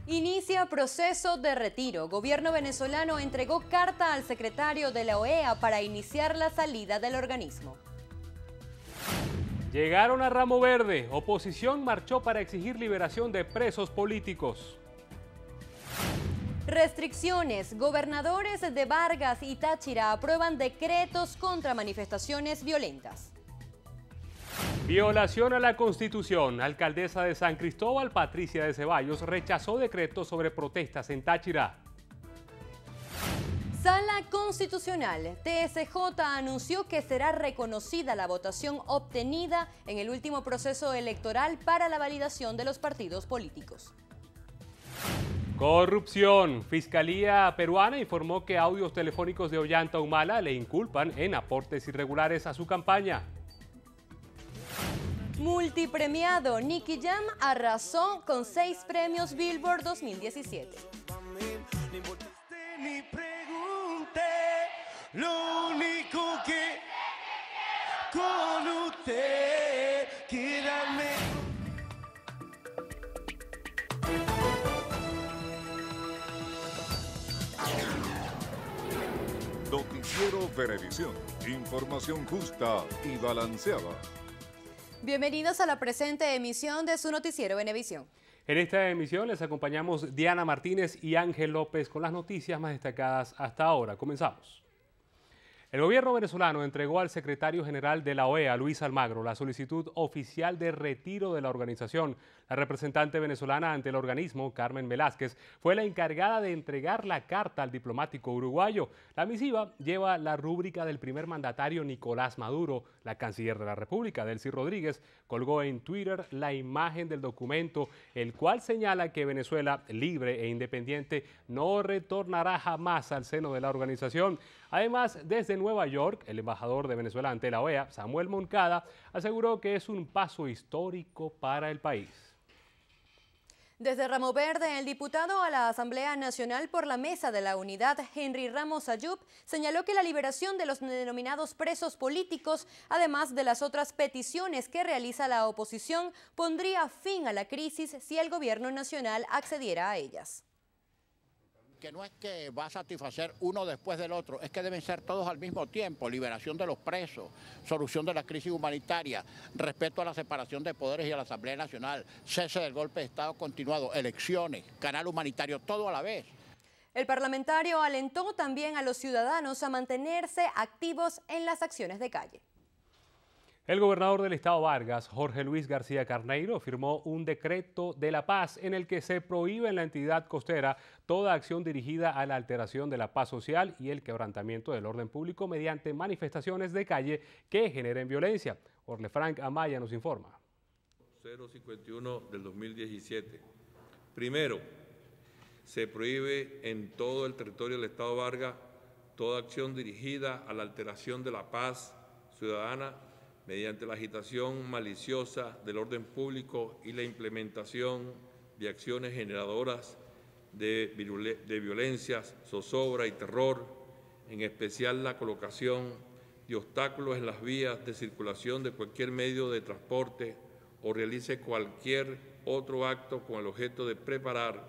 Inicia proceso de retiro. Gobierno venezolano entregó carta al secretario de la OEA para iniciar la salida del organismo. Llegaron a Ramo Verde. Oposición marchó para exigir liberación de presos políticos. Restricciones. Gobernadores de Vargas y Táchira aprueban decretos contra manifestaciones violentas. Violación a la Constitución. Alcaldesa de San Cristóbal, Patricia de Ceballos, rechazó decretos sobre protestas en Táchira. Sala Constitucional. TSJ anunció que será reconocida la votación obtenida en el último proceso electoral para la validación de los partidos políticos. Corrupción. Fiscalía peruana informó que audios telefónicos de Ollanta Humala le inculpan en aportes irregulares a su campaña. Multipremiado. Nicky Jam arrasó con 6 premios Billboard 2017. Lo único que con usted quedarme. Noticiero Venevisión. Información justa y balanceada. Bienvenidos a la presente emisión de su noticiero Venevisión. En esta emisión les acompañamos Diana Martínez y Ángel López con las noticias más destacadas hasta ahora. Comenzamos. El gobierno venezolano entregó al secretario general de la OEA, Luis Almagro, la solicitud oficial de retiro de la organización. La representante venezolana ante el organismo, Carmen Velázquez, fue la encargada de entregar la carta al diplomático uruguayo. La misiva lleva la rúbrica del primer mandatario Nicolás Maduro. La canciller de la República, Delcy Rodríguez, colgó en Twitter la imagen del documento, el cual señala que Venezuela, libre e independiente, no retornará jamás al seno de la organización. Además, desde Nueva York, el embajador de Venezuela ante la OEA, Samuel Moncada, aseguró que es un paso histórico para el país. Desde Ramo Verde, el diputado a la Asamblea Nacional por la Mesa de la Unidad, Henry Ramos Ayub, señaló que la liberación de los denominados presos políticos, además de las otras peticiones que realiza la oposición, pondría fin a la crisis si el gobierno nacional accediera a ellas. Que no es que va a satisfacer uno después del otro, es que deben ser todos al mismo tiempo: liberación de los presos, solución de la crisis humanitaria, respeto a la separación de poderes y a la Asamblea Nacional, cese del golpe de Estado continuado, elecciones, canal humanitario, todo a la vez. El parlamentario alentó también a los ciudadanos a mantenerse activos en las acciones de calle. El gobernador del estado Vargas, Jorge Luis García Carneiro, firmó un decreto de la paz en el que se prohíbe en la entidad costera toda acción dirigida a la alteración de la paz social y el quebrantamiento del orden público mediante manifestaciones de calle que generen violencia. Orlefranc Amaya nos informa. 051 del 2017. Primero, se prohíbe en todo el territorio del estado Vargas toda acción dirigida a la alteración de la paz ciudadana mediante la agitación maliciosa del orden público y la implementación de acciones generadoras de violencias, zozobra y terror, en especial la colocación de obstáculos en las vías de circulación de cualquier medio de transporte o realice cualquier otro acto con el objeto de preparar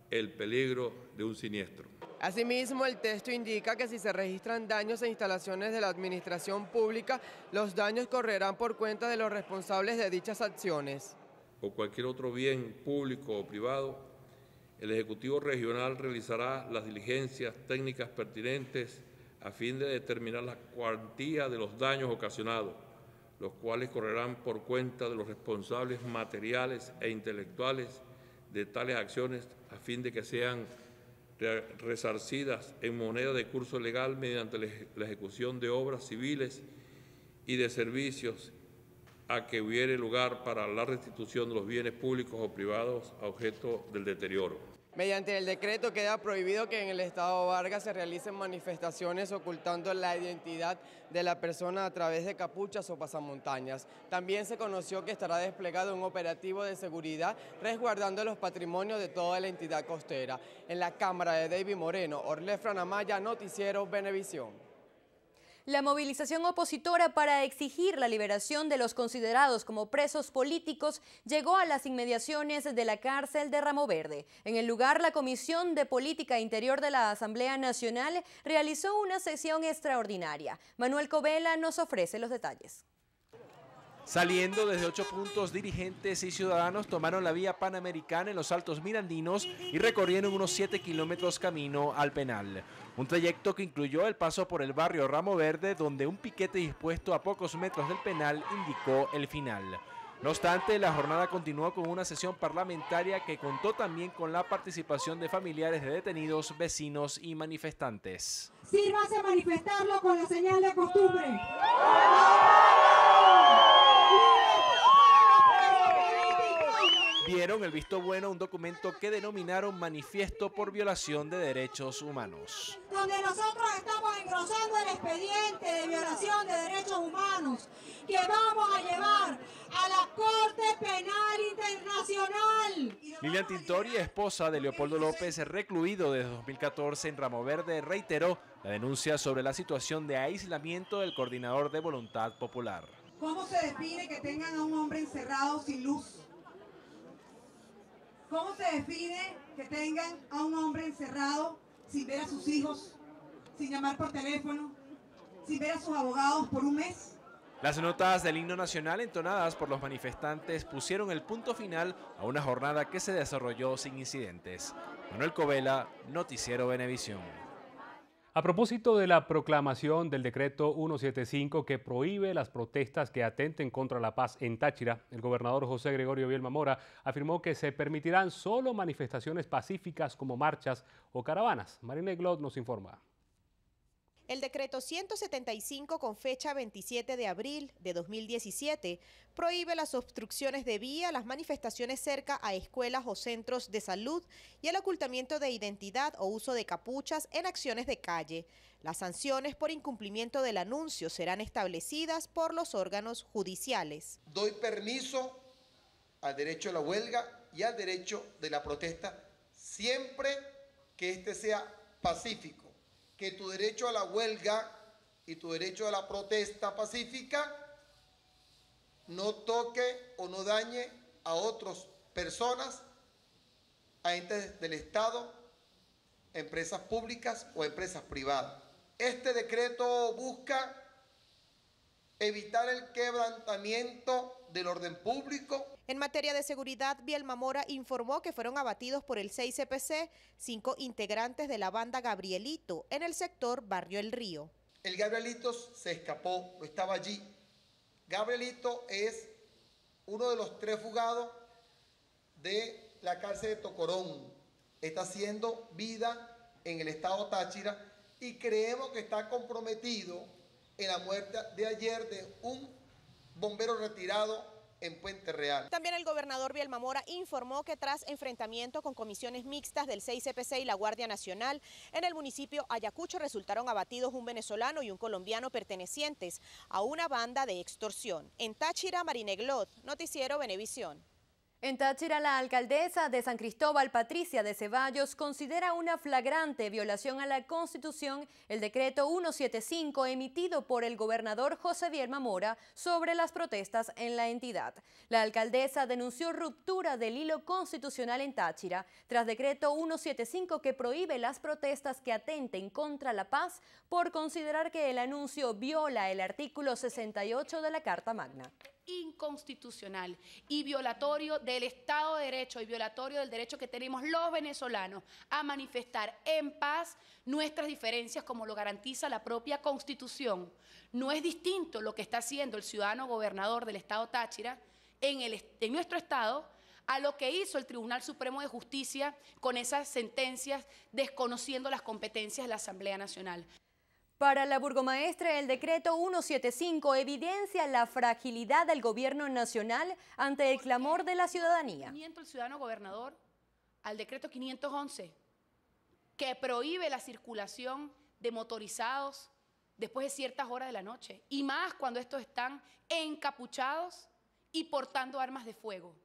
el peligro de un siniestro. Asimismo, el texto indica que si se registran daños a instalaciones de la administración pública, los daños correrán por cuenta de los responsables de dichas acciones. O cualquier otro bien público o privado, el Ejecutivo Regional realizará las diligencias técnicas pertinentes a fin de determinar la cuantía de los daños ocasionados, los cuales correrán por cuenta de los responsables materiales e intelectuales de tales acciones a fin de que sean resarcidas en moneda de curso legal mediante la ejecución de obras civiles y de servicios a que hubiere lugar para la restitución de los bienes públicos o privados a objeto del deterioro. Mediante el decreto queda prohibido que en el estado Vargas se realicen manifestaciones ocultando la identidad de la persona a través de capuchas o pasamontañas. También se conoció que estará desplegado un operativo de seguridad resguardando los patrimonios de toda la entidad costera. En la cámara de David Moreno, Orlefran Amaya, Noticiero Venevisión. La movilización opositora para exigir la liberación de los considerados como presos políticos llegó a las inmediaciones de la cárcel de Ramo Verde. En el lugar, la Comisión de Política Interior de la Asamblea Nacional realizó una sesión extraordinaria. Manuel Covela nos ofrece los detalles. Saliendo desde 8 puntos, dirigentes y ciudadanos tomaron la vía panamericana en los Altos Mirandinos y recorrieron unos 7 kilómetros camino al penal. Un trayecto que incluyó el paso por el barrio Ramo Verde, donde un piquete dispuesto a pocos metros del penal indicó el final. No obstante, la jornada continuó con una sesión parlamentaria que contó también con la participación de familiares de detenidos, vecinos y manifestantes. Sírvase a manifestarlo con la señal de costumbre. Dieron el visto bueno a un documento que denominaron Manifiesto por Violación de Derechos Humanos. Donde nosotros estamos engrosando el expediente de violación de derechos humanos que vamos a llevar a la Corte Penal Internacional. Lilian Tintori, esposa de Leopoldo López, recluido desde 2014 en Ramo Verde, reiteró la denuncia sobre la situación de aislamiento del coordinador de Voluntad Popular. ¿Cómo se define que tengan a un hombre encerrado sin luz? ¿Cómo se define que tengan a un hombre encerrado sin ver a sus hijos, sin llamar por teléfono, sin ver a sus abogados por un mes? Las notas del himno nacional entonadas por los manifestantes pusieron el punto final a una jornada que se desarrolló sin incidentes. Manuel Covela, Noticiero Venevisión. A propósito de la proclamación del decreto 175 que prohíbe las protestas que atenten contra la paz en Táchira, el gobernador José Gregorio Vielma Mora afirmó que se permitirán solo manifestaciones pacíficas como marchas o caravanas. Marina Glot nos informa. El decreto 175 con fecha 27 de abril de 2017 prohíbe las obstrucciones de vía, las manifestaciones cerca a escuelas o centros de salud y el ocultamiento de identidad o uso de capuchas en acciones de calle. Las sanciones por incumplimiento del anuncio serán establecidas por los órganos judiciales. Doy permiso al derecho a la huelga y al derecho de la protesta siempre que este sea pacífico. Que tu derecho a la huelga y tu derecho a la protesta pacífica no toque o no dañe a otras personas, a entes del Estado, empresas públicas o empresas privadas. Este decreto busca evitar el quebrantamiento del orden público. En materia de seguridad, Vielma Mora informó que fueron abatidos por el 6CPC 5 integrantes de la banda Gabrielito en el sector Barrio El Río. El Gabrielito se escapó, no estaba allí. Gabrielito es uno de los 3 fugados de la cárcel de Tocorón. Está haciendo vida en el estado Táchira y creemos que está comprometido en la muerte de ayer de un bombero retirado en Puente Real. También el gobernador Vielma Mora informó que tras enfrentamiento con comisiones mixtas del 6CPC y la Guardia Nacional, en el municipio Ayacucho resultaron abatidos un venezolano y un colombiano pertenecientes a una banda de extorsión. En Táchira, Marina Glot, Noticiero Venevisión. En Táchira, la alcaldesa de San Cristóbal, Patricia de Ceballos, considera una flagrante violación a la Constitución el decreto 175 emitido por el gobernador José Vielma Mora sobre las protestas en la entidad. La alcaldesa denunció ruptura del hilo constitucional en Táchira tras decreto 175 que prohíbe las protestas que atenten contra la paz por considerar que el anuncio viola el artículo 68 de la Carta Magna. Inconstitucional y violatorio del Estado de Derecho y violatorio del derecho que tenemos los venezolanos a manifestar en paz nuestras diferencias como lo garantiza la propia Constitución. No es distinto lo que está haciendo el ciudadano gobernador del Estado Táchira en nuestro Estado a lo que hizo el Tribunal Supremo de Justicia con esas sentencias desconociendo las competencias de la Asamblea Nacional. Para la burgomaestra, el decreto 175 evidencia la fragilidad del gobierno nacional ante el clamor de la ciudadanía. El ciudadano gobernador al decreto 511, que prohíbe la circulación de motorizados después de ciertas horas de la noche, y más cuando estos están encapuchados y portando armas de fuego.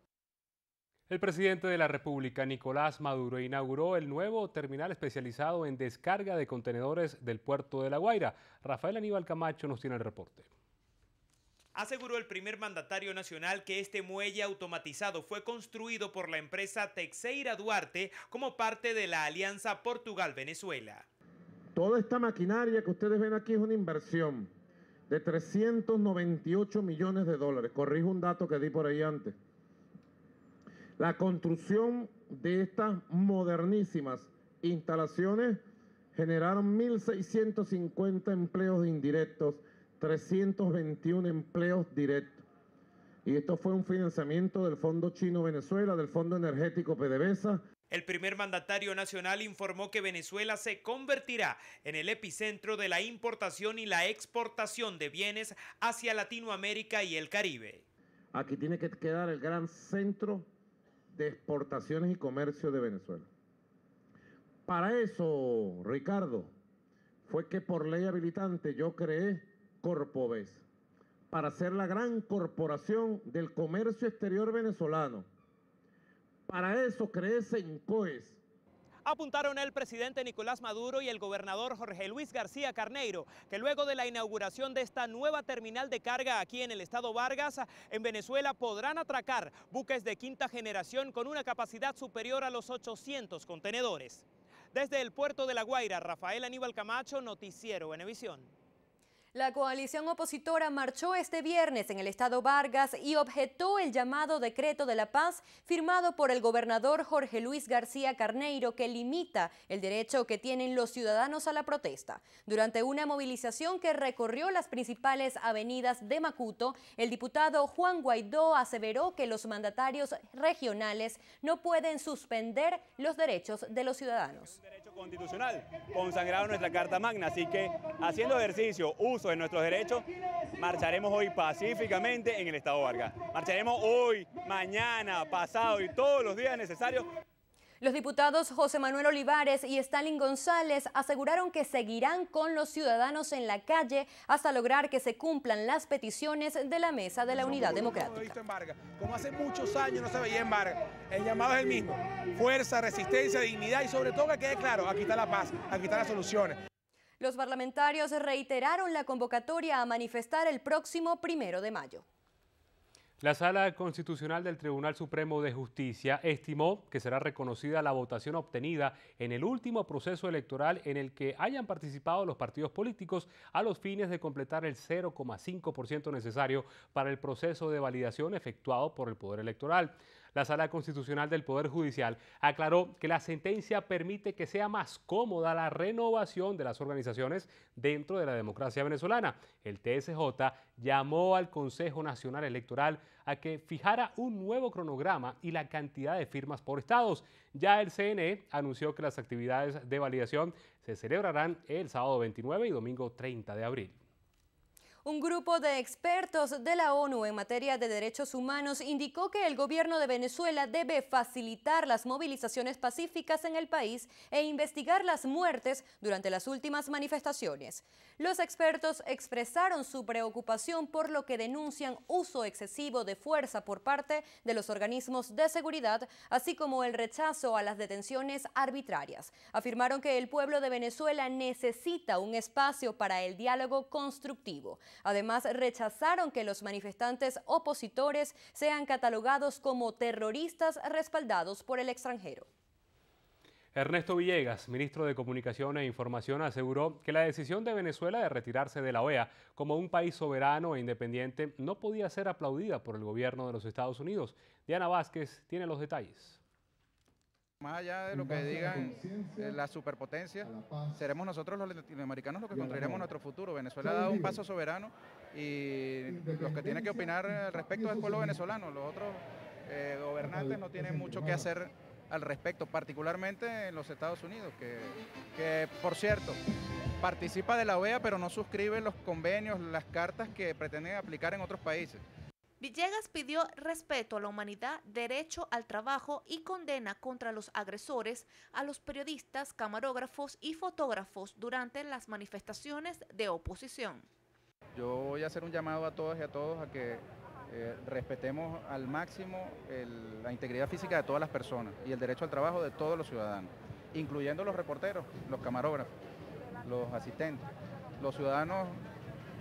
El presidente de la República, Nicolás Maduro, inauguró el nuevo terminal especializado en descarga de contenedores del puerto de La Guaira. Rafael Aníbal Camacho nos tiene el reporte. Aseguró el primer mandatario nacional que este muelle automatizado fue construido por la empresa Texeira Duarte como parte de la alianza Portugal-Venezuela. Toda esta maquinaria que ustedes ven aquí es una inversión de 398 millones de dólares. Corrijo un dato que di por ahí antes. La construcción de estas modernísimas instalaciones generaron 1.650 empleos indirectos, 321 empleos directos. Y esto fue un financiamiento del Fondo Chino Venezuela, del Fondo Energético PDVSA. El primer mandatario nacional informó que Venezuela se convertirá en el epicentro de la importación y la exportación de bienes hacia Latinoamérica y el Caribe. Aquí tiene que quedar el gran centro de exportaciones y comercio de Venezuela. Para eso, Ricardo, fue que por ley habilitante yo creé Corpoves, para ser la gran corporación del comercio exterior venezolano. Para eso creé Sencoes. Apuntaron el presidente Nicolás Maduro y el gobernador Jorge Luis García Carneiro, que luego de la inauguración de esta nueva terminal de carga aquí en el estado Vargas, en Venezuela podrán atracar buques de quinta generación con una capacidad superior a los 800 contenedores. Desde el puerto de La Guaira, Rafael Aníbal Camacho, Noticiero Venevisión. La coalición opositora marchó este viernes en el estado Vargas y objetó el llamado decreto de la paz firmado por el gobernador Jorge Luis García Carneiro, que limita el derecho que tienen los ciudadanos a la protesta. Durante una movilización que recorrió las principales avenidas de Macuto, el diputado Juan Guaidó aseveró que los mandatarios regionales no pueden suspender los derechos de los ciudadanos. Constitucional, consagrado en nuestra Carta Magna, así que haciendo ejercicio, uso de nuestros derechos, marcharemos hoy pacíficamente en el estado Vargas. Marcharemos hoy, mañana, pasado y todos los días necesarios. Los diputados José Manuel Olivares y Stalin González aseguraron que seguirán con los ciudadanos en la calle hasta lograr que se cumplan las peticiones de la Mesa de la Unidad Democrática. Como hace muchos años no se veía en Vargas, el llamado es el mismo: fuerza, resistencia, dignidad y sobre todo que quede claro, aquí está la paz, aquí están las soluciones. Los parlamentarios reiteraron la convocatoria a manifestar el próximo 1 de mayo. La Sala Constitucional del Tribunal Supremo de Justicia estimó que será reconocida la votación obtenida en el último proceso electoral en el que hayan participado los partidos políticos a los fines de completar el 0,5% necesario para el proceso de validación efectuado por el Poder Electoral. La Sala Constitucional del Poder Judicial aclaró que la sentencia permite que sea más cómoda la renovación de las organizaciones dentro de la democracia venezolana. El TSJ llamó al Consejo Nacional Electoral a que fijara un nuevo cronograma y la cantidad de firmas por estados. Ya el CNE anunció que las actividades de validación se celebrarán el sábado 29 y domingo 30 de abril. Un grupo de expertos de la ONU en materia de derechos humanos indicó que el gobierno de Venezuela debe facilitar las movilizaciones pacíficas en el país e investigar las muertes durante las últimas manifestaciones. Los expertos expresaron su preocupación por lo que denuncian uso excesivo de fuerza por parte de los organismos de seguridad, así como el rechazo a las detenciones arbitrarias. Afirmaron que el pueblo de Venezuela necesita un espacio para el diálogo constructivo. Además, rechazaron que los manifestantes opositores sean catalogados como terroristas respaldados por el extranjero. Ernesto Villegas, ministro de Comunicación e Información, aseguró que la decisión de Venezuela de retirarse de la OEA como un país soberano e independiente no podía ser aplaudida por el gobierno de los Estados Unidos. Diana Vázquez tiene los detalles. Más allá de lo que digan las superpotencias, seremos nosotros los latinoamericanos los que construiremos nuestro futuro. Venezuela ha dado un paso soberano y los que tienen que opinar al respecto es el pueblo venezolano. Los otros gobernantes no tienen mucho que hacer al respecto, particularmente en los Estados Unidos, que por cierto, participa de la OEA pero no suscribe los convenios, las cartas que pretenden aplicar en otros países. Villegas pidió respeto a la humanidad, derecho al trabajo y condena contra los agresores a los periodistas, camarógrafos y fotógrafos durante las manifestaciones de oposición. Yo voy a hacer un llamado a todas y a todos a que respetemos al máximo la integridad física de todas las personas y el derecho al trabajo de todos los ciudadanos, incluyendo los reporteros, los camarógrafos, los asistentes. Los ciudadanos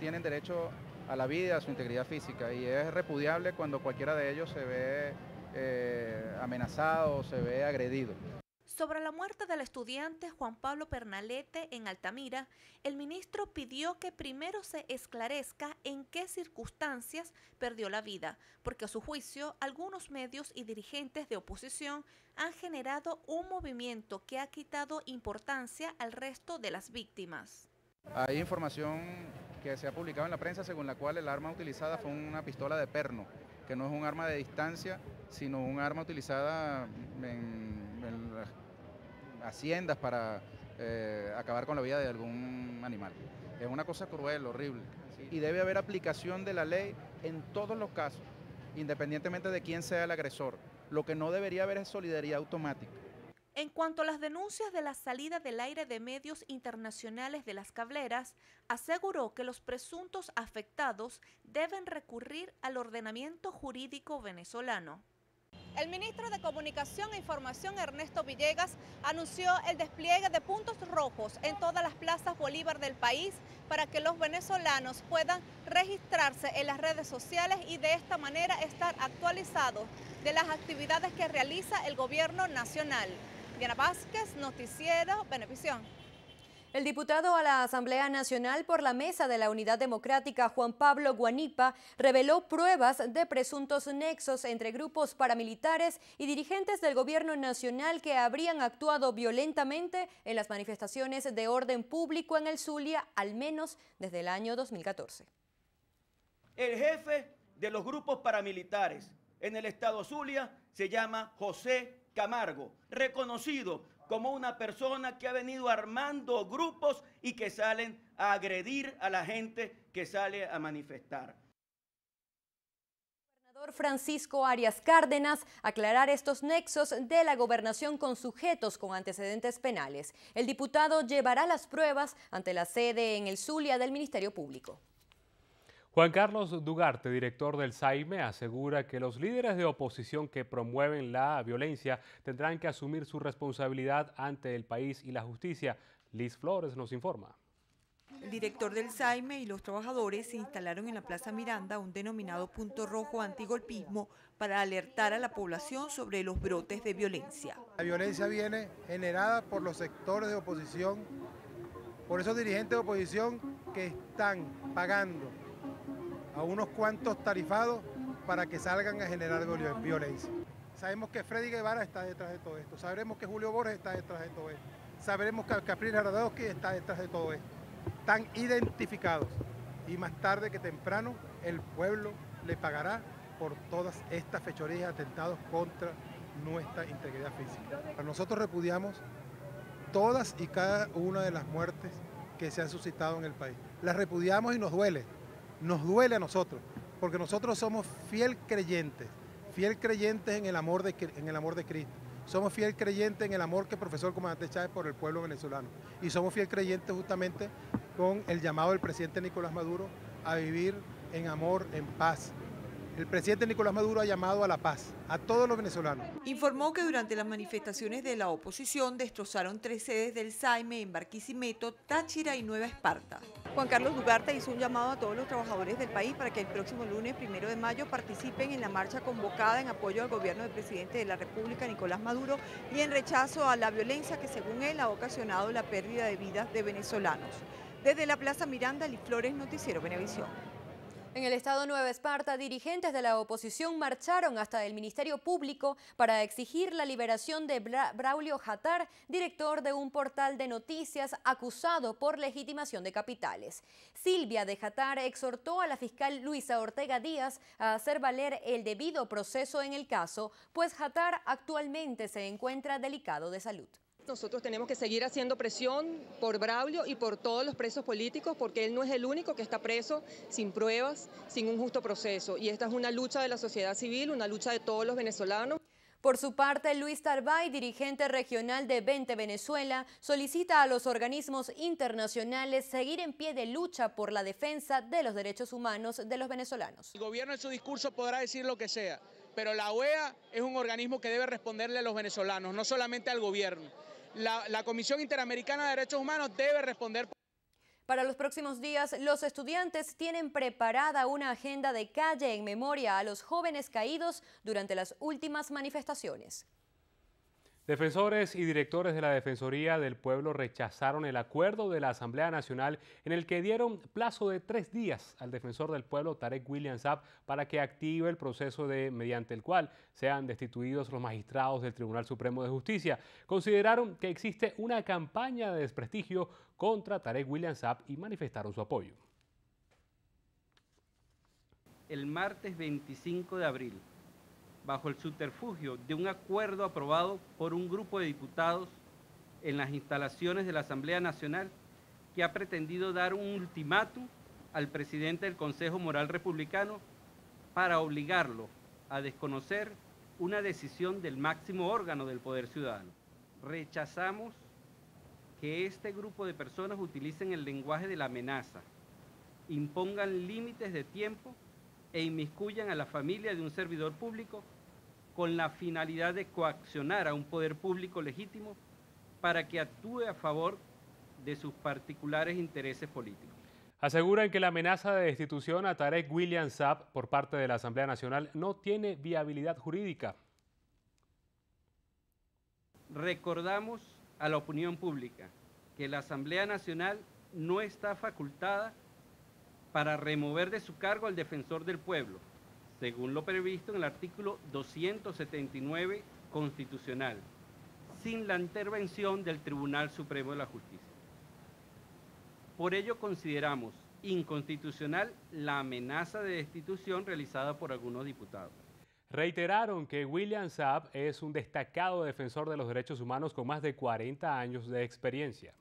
tienen derecho a la vida, a su integridad física, y es repudiable cuando cualquiera de ellos se ve amenazado o se ve agredido. Sobre la muerte del estudiante Juan Pablo Pernalete en Altamira, el ministro pidió que primero se esclarezca en qué circunstancias perdió la vida, porque a su juicio algunos medios y dirigentes de oposición han generado un movimiento que ha quitado importancia al resto de las víctimas. Hay información que se ha publicado en la prensa según la cual el arma utilizada fue una pistola de perno, que no es un arma de distancia, sino un arma utilizada en las haciendas para acabar con la vida de algún animal. Es una cosa cruel, horrible, y debe haber aplicación de la ley en todos los casos, independientemente de quién sea el agresor. Lo que no debería haber es solidaridad automática. En cuanto a las denuncias de la salida del aire de medios internacionales de las cableras, aseguró que los presuntos afectados deben recurrir al ordenamiento jurídico venezolano. El ministro de Comunicación e Información, Ernesto Villegas, anunció el despliegue de puntos rojos en todas las plazas Bolívar del país para que los venezolanos puedan registrarse en las redes sociales y de esta manera estar actualizados de las actividades que realiza el gobierno nacional. Diana Vázquez, Noticiero Venevisión. El diputado a la Asamblea Nacional por la Mesa de la Unidad Democrática, Juan Pablo Guanipa, reveló pruebas de presuntos nexos entre grupos paramilitares y dirigentes del gobierno nacional que habrían actuado violentamente en las manifestaciones de orden público en el Zulia, al menos desde el año 2014. El jefe de los grupos paramilitares en el estado Zulia se llama José Camargo, reconocido como una persona que ha venido armando grupos y que salen a agredir a la gente que sale a manifestar. El gobernador Francisco Arias Cárdenas aclarar estos nexos de la gobernación con sujetos con antecedentes penales. El diputado llevará las pruebas ante la sede en el Zulia del Ministerio Público. Juan Carlos Dugarte, director del SAIME, asegura que los líderes de oposición que promueven la violencia tendrán que asumir su responsabilidad ante el país y la justicia. Liz Flores nos informa. El director del SAIME y los trabajadores se instalaron en la Plaza Miranda, un denominado punto rojo antigolpismo, para alertar a la población sobre los brotes de violencia. La violencia viene generada por los sectores de oposición, por esos dirigentes de oposición que están pagando a unos cuantos tarifados para que salgan a generar violencia. Sabemos que Freddy Guevara está detrás de todo esto, sabremos que Julio Borges está detrás de todo esto, sabremos que Capriles Radowski está detrás de todo esto. Están identificados y más tarde que temprano el pueblo le pagará por todas estas fechorías y atentados contra nuestra integridad física. Nosotros repudiamos todas y cada una de las muertes que se han suscitado en el país. Las repudiamos y nos duele a nosotros, porque nosotros somos fiel creyentes en el amor de Cristo. Somos fiel creyentes en el amor que profesó el comandante Chávez por el pueblo venezolano. Y somos fiel creyentes justamente con el llamado del presidente Nicolás Maduro a vivir en amor, en paz. El presidente Nicolás Maduro ha llamado a la paz a todos los venezolanos. Informó que durante las manifestaciones de la oposición destrozaron 3 sedes del SAIME en Barquisimeto, Táchira y Nueva Esparta. Juan Carlos Dugarte hizo un llamado a todos los trabajadores del país para que el próximo lunes 1 de mayo participen en la marcha convocada en apoyo al gobierno del presidente de la República, Nicolás Maduro, y en rechazo a la violencia que según él ha ocasionado la pérdida de vidas de venezolanos. Desde la Plaza Miranda, Liz Flores, Noticiero Venevisión. En el estado Nueva Esparta, dirigentes de la oposición marcharon hasta el Ministerio Público para exigir la liberación de Braulio Jatar, director de un portal de noticias acusado por legitimación de capitales. Silvia de Jatar exhortó a la fiscal Luisa Ortega Díaz a hacer valer el debido proceso en el caso, pues Jatar actualmente se encuentra delicado de salud. Nosotros tenemos que seguir haciendo presión por Braulio y por todos los presos políticos, porque él no es el único que está preso sin pruebas, sin un justo proceso. Y esta es una lucha de la sociedad civil, una lucha de todos los venezolanos. Por su parte, Luis Tarbay, dirigente regional de 20 Venezuela, solicita a los organismos internacionales seguir en pie de lucha por la defensa de los derechos humanos de los venezolanos. El gobierno en su discurso podrá decir lo que sea, pero la OEA es un organismo que debe responderle a los venezolanos, no solamente al gobierno. La Comisión Interamericana de Derechos Humanos debe responder. Para los próximos días, los estudiantes tienen preparada una agenda de calle en memoria a los jóvenes caídos durante las últimas manifestaciones. Defensores y directores de la Defensoría del Pueblo rechazaron el acuerdo de la Asamblea Nacional en el que dieron plazo de 3 días al defensor del pueblo Tarek William Saab para que active el proceso mediante el cual sean destituidos los magistrados del Tribunal Supremo de Justicia. Consideraron que existe una campaña de desprestigio contra Tarek William Saab y manifestaron su apoyo. El martes 25 de abril, bajo el subterfugio de un acuerdo aprobado por un grupo de diputados en las instalaciones de la Asamblea Nacional que ha pretendido dar un ultimátum al presidente del Consejo Moral Republicano para obligarlo a desconocer una decisión del máximo órgano del Poder Ciudadano. Rechazamos que este grupo de personas utilicen el lenguaje de la amenaza, impongan límites de tiempo e inmiscuyan a la familia de un servidor público con la finalidad de coaccionar a un poder público legítimo para que actúe a favor de sus particulares intereses políticos. Aseguran que la amenaza de destitución a Tarek William Saab por parte de la Asamblea Nacional no tiene viabilidad jurídica. Recordamos a la opinión pública que la Asamblea Nacional no está facultada para remover de su cargo al defensor del pueblo, según lo previsto en el artículo 279 constitucional, sin la intervención del Tribunal Supremo de la Justicia. Por ello consideramos inconstitucional la amenaza de destitución realizada por algunos diputados. Reiteraron que William Saab es un destacado defensor de los derechos humanos con más de 40 años de experiencia.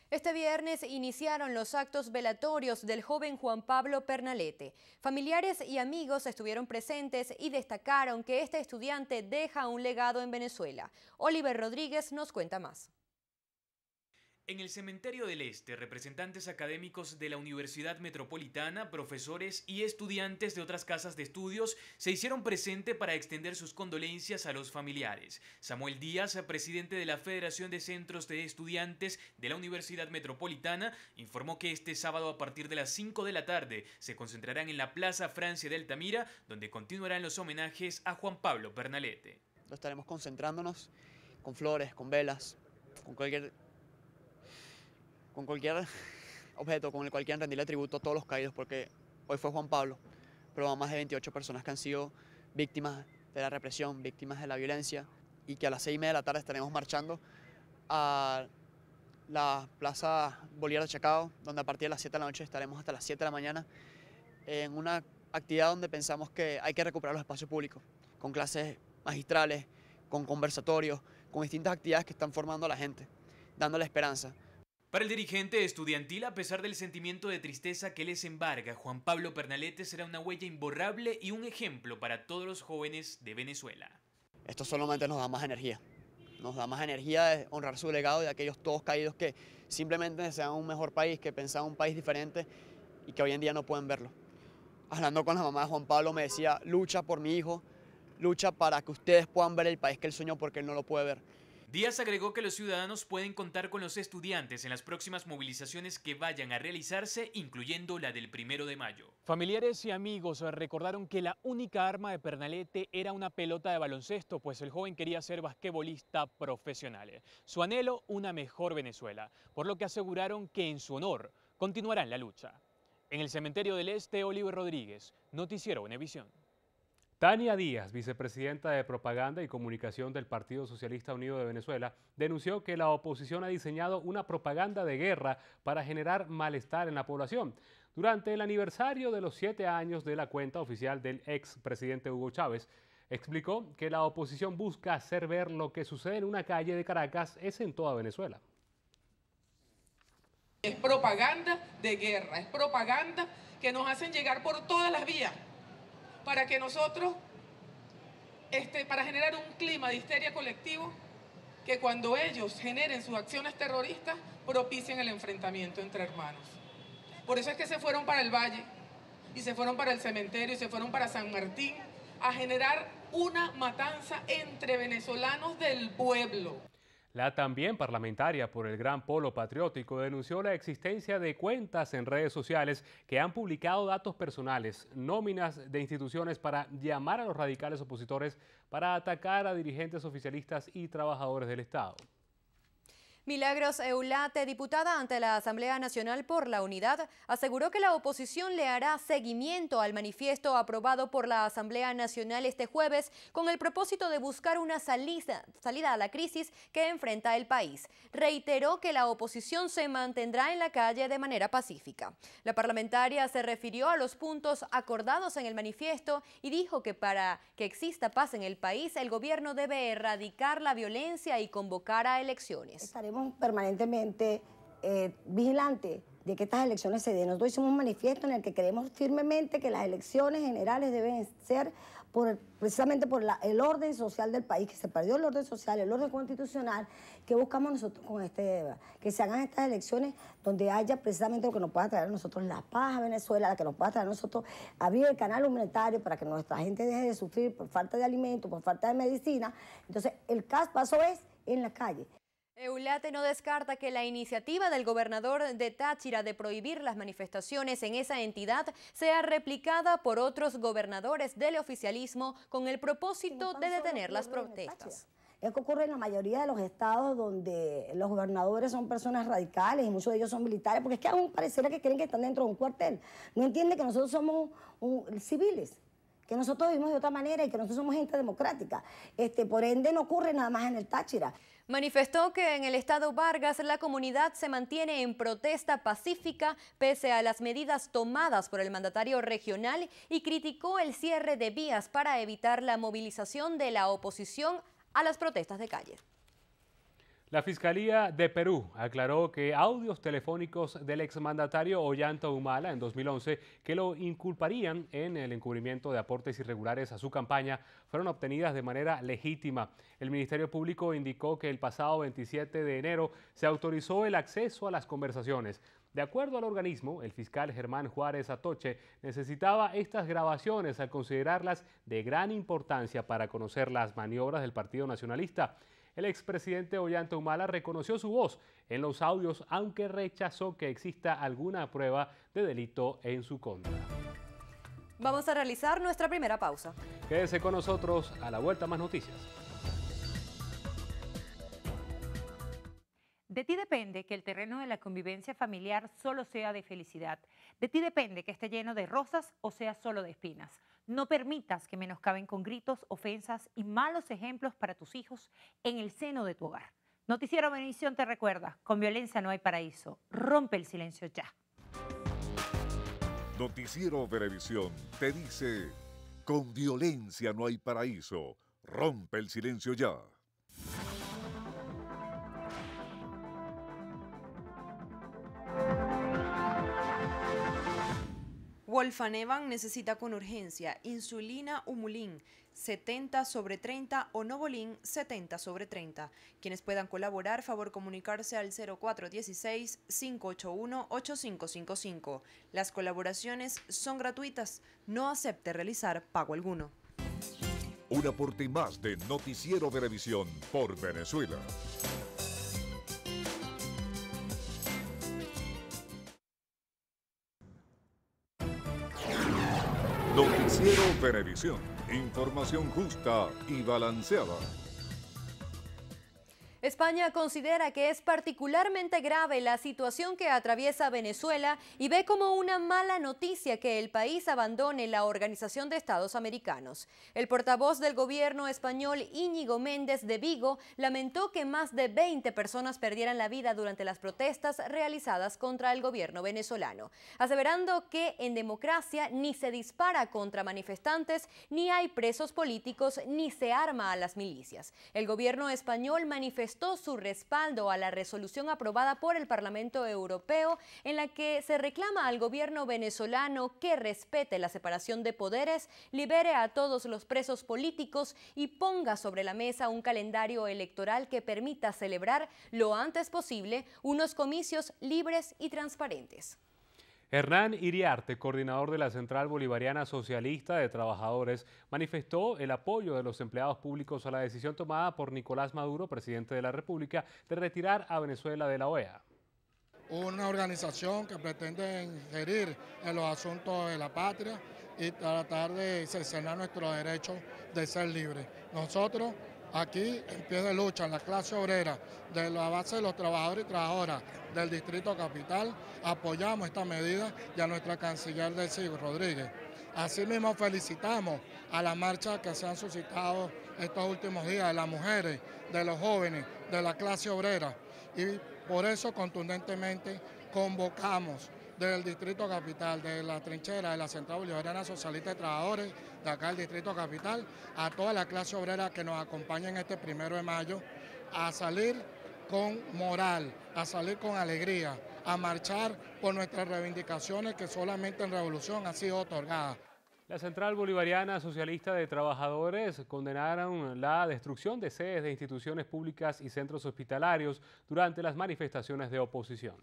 Este viernes iniciaron los actos velatorios del joven Juan Pablo Pernalete. Familiares y amigos estuvieron presentes y destacaron que este estudiante deja un legado en Venezuela. Oliver Rodríguez nos cuenta más. En el Cementerio del Este, representantes académicos de la Universidad Metropolitana, profesores y estudiantes de otras casas de estudios se hicieron presente para extender sus condolencias a los familiares. Samuel Díaz, presidente de la Federación de Centros de Estudiantes de la Universidad Metropolitana, informó que este sábado a partir de las 5 de la tarde se concentrarán en la Plaza Francia de Altamira, donde continuarán los homenajes a Juan Pablo Pernalete. Estaremos concentrándonos con flores, con velas, con cualquier objeto con el cual quieran rendirle tributo a todos los caídos, porque hoy fue Juan Pablo, pero más de 28 personas que han sido víctimas de la represión, víctimas de la violencia, y que a las 6:30 de la tarde estaremos marchando a la Plaza Bolívar de Chacao, donde a partir de las 7 de la noche estaremos hasta las 7 de la mañana en una actividad donde pensamos que hay que recuperar los espacios públicos, con clases magistrales, con conversatorios, con distintas actividades que están formando a la gente, dándole esperanza. Para el dirigente estudiantil, a pesar del sentimiento de tristeza que les embarga, Juan Pablo Pernalete será una huella imborrable y un ejemplo para todos los jóvenes de Venezuela. Esto solamente nos da más energía de honrar su legado de aquellos todos caídos que simplemente desean un mejor país, que pensaban un país diferente y que hoy en día no pueden verlo. Hablando con la mamá de Juan Pablo me decía, lucha por mi hijo, lucha para que ustedes puedan ver el país que él soñó porque él no lo puede ver. Díaz agregó que los ciudadanos pueden contar con los estudiantes en las próximas movilizaciones que vayan a realizarse, incluyendo la del 1 de mayo. Familiares y amigos recordaron que la única arma de Pernalete era una pelota de baloncesto, pues el joven quería ser basquetbolista profesional. Su anhelo, una mejor Venezuela, por lo que aseguraron que en su honor continuarán la lucha. En el Cementerio del Este, Oliver Rodríguez, Noticiero Univisión. Tania Díaz, vicepresidenta de Propaganda y Comunicación del Partido Socialista Unido de Venezuela, denunció que la oposición ha diseñado una propaganda de guerra para generar malestar en la población. Durante el aniversario de los 7 años de la cuenta oficial del expresidente Hugo Chávez, explicó que la oposición busca hacer ver lo que sucede en una calle de Caracas es en toda Venezuela. Es propaganda de guerra, es propaganda que nos hacen llegar por todas las vías para que nosotros para generar un clima de histeria colectivo que cuando ellos generen sus acciones terroristas propicien el enfrentamiento entre hermanos. Por eso es que se fueron para el Valle y se fueron para el cementerio y se fueron para San Martín a generar una matanza entre venezolanos del pueblo. La también parlamentaria por el Gran Polo Patriótico denunció la existencia de cuentas en redes sociales que han publicado datos personales, nóminas de instituciones para llamar a los radicales opositores para atacar a dirigentes oficialistas y trabajadores del Estado. Milagros Eulate, diputada ante la Asamblea Nacional por la Unidad, aseguró que la oposición le hará seguimiento al manifiesto aprobado por la Asamblea Nacional este jueves con el propósito de buscar una salida a la crisis que enfrenta el país. Reiteró que la oposición se mantendrá en la calle de manera pacífica. La parlamentaria se refirió a los puntos acordados en el manifiesto y dijo que para que exista paz en el país, el gobierno debe erradicar la violencia y convocar a elecciones. Estaremos permanentemente vigilantes de que estas elecciones se den. Nosotros hicimos un manifiesto en el que creemos firmemente que las elecciones generales deben ser precisamente por el orden social del país, que se perdió el orden social, el orden constitucional, que buscamos nosotros con que se hagan estas elecciones donde haya precisamente lo que nos pueda traer a nosotros la paz a Venezuela, la que nos pueda traer a nosotros abrir el canal humanitario para que nuestra gente deje de sufrir por falta de alimentos, por falta de medicina. Entonces, el paso es en la calle. Eulate no descarta que la iniciativa del gobernador de Táchira de prohibir las manifestaciones en esa entidad sea replicada por otros gobernadores del oficialismo con el propósito de detener las protestas. Es que ocurre en la mayoría de los estados donde los gobernadores son personas radicales y muchos de ellos son militares, porque es que aún pareciera que creen que están dentro de un cuartel. No entienden que nosotros somos civiles, que nosotros vivimos de otra manera y que nosotros somos gente democrática. Por ende, no ocurre nada más en el Táchira. Manifestó que en el estado Vargas la comunidad se mantiene en protesta pacífica pese a las medidas tomadas por el mandatario regional y criticó el cierre de vías para evitar la movilización de la oposición a las protestas de calle. La Fiscalía de Perú aclaró que audios telefónicos del exmandatario Ollanta Humala en 2011 que lo inculparían en el encubrimiento de aportes irregulares a su campaña fueron obtenidas de manera legítima. El Ministerio Público indicó que el pasado 27 de enero se autorizó el acceso a las conversaciones. De acuerdo al organismo, el fiscal Germán Juárez Atoche necesitaba estas grabaciones al considerarlas de gran importancia para conocer las maniobras del Partido Nacionalista. El expresidente Ollanta Humala reconoció su voz en los audios, aunque rechazó que exista alguna prueba de delito en su contra. Vamos a realizar nuestra primera pausa. Quédese con nosotros, a la vuelta más noticias. De ti depende que el terreno de la convivencia familiar solo sea de felicidad. De ti depende que esté lleno de rosas o sea solo de espinas. No permitas que menoscaben con gritos, ofensas y malos ejemplos para tus hijos en el seno de tu hogar. Noticiero Venevisión te recuerda, con violencia no hay paraíso. Rompe el silencio ya. Noticiero Venevisión te dice, con violencia no hay paraíso. Rompe el silencio ya. Wolfanevan necesita con urgencia insulina Humulin 70/30 o Novolin 70/30. Quienes puedan colaborar, favor comunicarse al 0416-581-8555. Las colaboraciones son gratuitas, no acepte realizar pago alguno. Un aporte más de Noticiero Venevisión por Venezuela. Noticiero Venevisión. Información justa y balanceada. España considera que es particularmente grave la situación que atraviesa Venezuela y ve como una mala noticia que el país abandone la Organización de Estados Americanos. El portavoz del gobierno español, Íñigo Méndez de Vigo, lamentó que más de 20 personas perdieran la vida durante las protestas realizadas contra el gobierno venezolano, aseverando que en democracia ni se dispara contra manifestantes, ni hay presos políticos, ni se arma a las milicias. El gobierno español manifestó manifestó su respaldo a la resolución aprobada por el Parlamento Europeo en la que se reclama al gobierno venezolano que respete la separación de poderes, libere a todos los presos políticos y ponga sobre la mesa un calendario electoral que permita celebrar lo antes posible unos comicios libres y transparentes. Hernán Iriarte, coordinador de la Central Bolivariana Socialista de Trabajadores, manifestó el apoyo de los empleados públicos a la decisión tomada por Nicolás Maduro, presidente de la República, de retirar a Venezuela de la OEA. Una organización que pretende ingerir en los asuntos de la patria y tratar de cercenar nuestro derecho de ser libres. Nosotros, aquí en pie de lucha, en la clase obrera, de la base de los trabajadores y trabajadoras del Distrito Capital, apoyamos esta medida y a nuestra canciller Delcy Rodríguez. Asimismo, felicitamos a la marcha que se han suscitado estos últimos días de las mujeres, de los jóvenes, de la clase obrera. Y por eso, contundentemente, convocamos desde el Distrito Capital, de la trinchera de la Central Bolivariana Socialista de Trabajadores, de acá del Distrito Capital, a toda la clase obrera que nos acompaña en este 1 de mayo, a salir con moral, a salir con alegría, a marchar por nuestras reivindicaciones que solamente en revolución han sido otorgadas. La Central Bolivariana Socialista de Trabajadores condenaron la destrucción de sedes de instituciones públicas y centros hospitalarios durante las manifestaciones de oposición.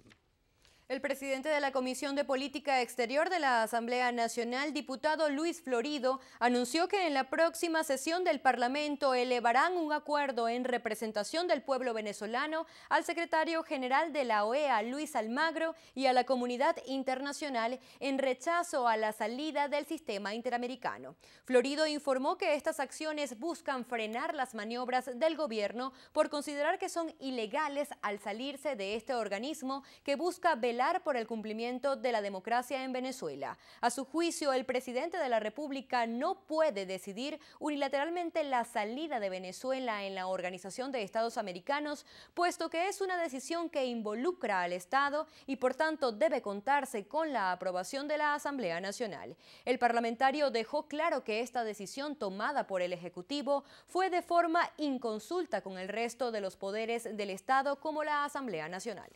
El presidente de la Comisión de Política Exterior de la Asamblea Nacional, diputado Luis Florido, anunció que en la próxima sesión del Parlamento elevarán un acuerdo en representación del pueblo venezolano al secretario general de la OEA, Luis Almagro, y a la comunidad internacional en rechazo a la salida del sistema interamericano. Florido informó que estas acciones buscan frenar las maniobras del gobierno por considerar que son ilegales al salirse de este organismo que busca velar por el cumplimiento de la democracia en Venezuela. A su juicio, el presidente de la República no puede decidir unilateralmente la salida de Venezuela en la Organización de Estados Americanos, puesto que es una decisión que involucra al Estado y por tanto debe contarse con la aprobación de la Asamblea Nacional. El parlamentario dejó claro que esta decisión tomada por el Ejecutivo fue de forma inconsulta con el resto de los poderes del Estado como la Asamblea Nacional.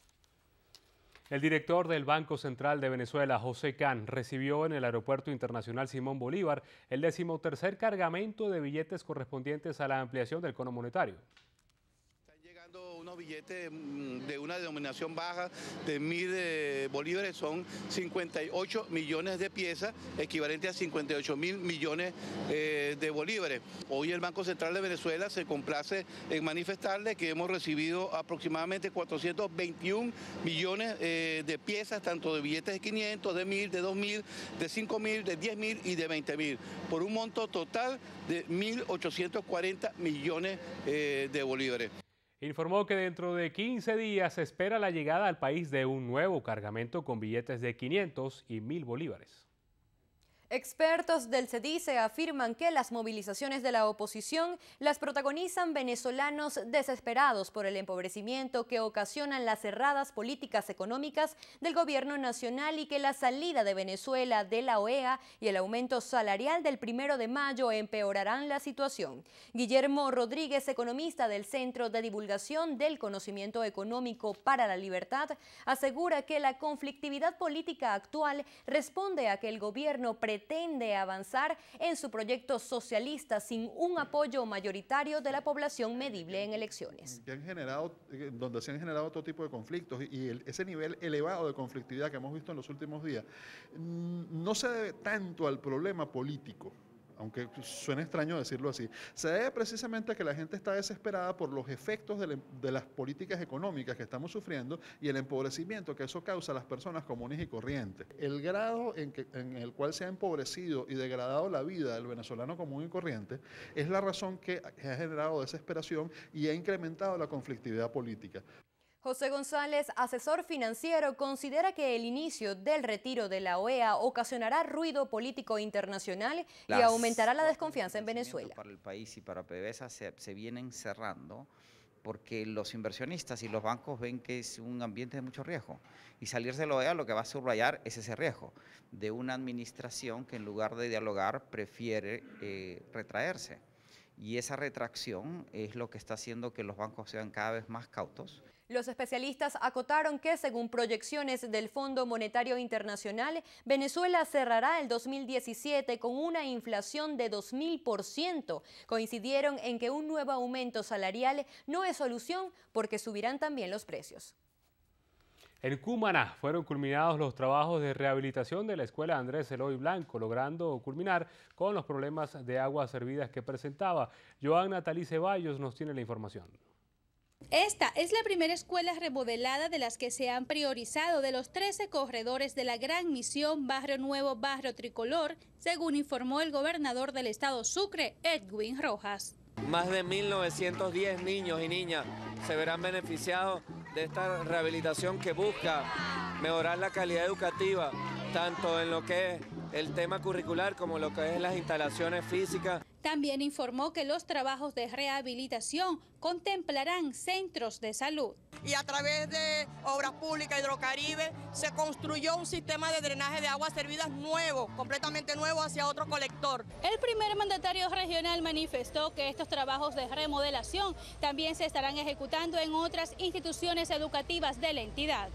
El director del Banco Central de Venezuela, José Can, recibió en el Aeropuerto Internacional Simón Bolívar el 13º cargamento de billetes correspondientes a la ampliación del cono monetario. Unos billetes de una denominación baja de 1.000 bolívares, son 58 millones de piezas, equivalente a 58.000 millones de bolívares. Hoy el Banco Central de Venezuela se complace en manifestarle que hemos recibido aproximadamente 421 millones de piezas, tanto de billetes de 500, de 1.000, de 2.000, de 5.000, de 10.000 y de 20.000, por un monto total de 1.840 millones de bolívares. Informó que dentro de 15 días se espera la llegada al país de un nuevo cargamento con billetes de 500 y 1.000 bolívares. Expertos del CEDICE afirman que las movilizaciones de la oposición las protagonizan venezolanos desesperados por el empobrecimiento que ocasionan las cerradas políticas económicas del gobierno nacional y que la salida de Venezuela de la OEA y el aumento salarial del 1 de mayo empeorarán la situación. Guillermo Rodríguez, economista del Centro de Divulgación del Conocimiento Económico para la Libertad, asegura que la conflictividad política actual responde a que el gobierno pretende avanzar en su proyecto socialista sin un apoyo mayoritario de la población medible en elecciones. Donde se han generado todo tipo de conflictos y ese nivel elevado de conflictividad que hemos visto en los últimos días no se debe tanto al problema político, aunque suene extraño decirlo así, se debe precisamente a que la gente está desesperada por los efectos de las políticas económicas que estamos sufriendo y el empobrecimiento que eso causa a las personas comunes y corrientes. El grado en el cual se ha empobrecido y degradado la vida del venezolano común y corriente es la razón que ha generado desesperación y ha incrementado la conflictividad política. José González, asesor financiero, considera que el inicio del retiro de la OEA ocasionará ruido político internacional y aumentará la desconfianza en Venezuela. Para el país y para PDVSA se vienen cerrando porque los inversionistas y los bancos ven que es un ambiente de mucho riesgo y salirse de la OEA lo que va a subrayar es ese riesgo de una administración que en lugar de dialogar prefiere retraerse. Y esa retracción es lo que está haciendo que los bancos sean cada vez más cautos. Los especialistas acotaron que, según proyecciones del Fondo Monetario Internacional, Venezuela cerrará el 2017 con una inflación de 2000%. Coincidieron en que un nuevo aumento salarial no es solución porque subirán también los precios. En Cumaná fueron culminados los trabajos de rehabilitación de la escuela Andrés Eloy Blanco, logrando culminar con los problemas de aguas servidas que presentaba. Joan Natalí Ceballos nos tiene la información. Esta es la primera escuela remodelada de las que se han priorizado de los 13 corredores de la Gran Misión Barrio Nuevo, Barrio Tricolor, según informó el gobernador del estado Sucre, Edwin Rojas. Más de 1.910 niños y niñas se verán beneficiados de esta rehabilitación que busca mejorar la calidad educativa, tanto en lo que es el tema curricular como lo que es las instalaciones físicas. También informó que los trabajos de rehabilitación contemplarán centros de salud. Y a través de Obras Públicas Hidrocaribe se construyó un sistema de drenaje de aguas servidas nuevo, completamente nuevo hacia otro colector. El primer mandatario regional manifestó que estos trabajos de remodelación también se estarán ejecutando en otras instituciones educativas de la entidad.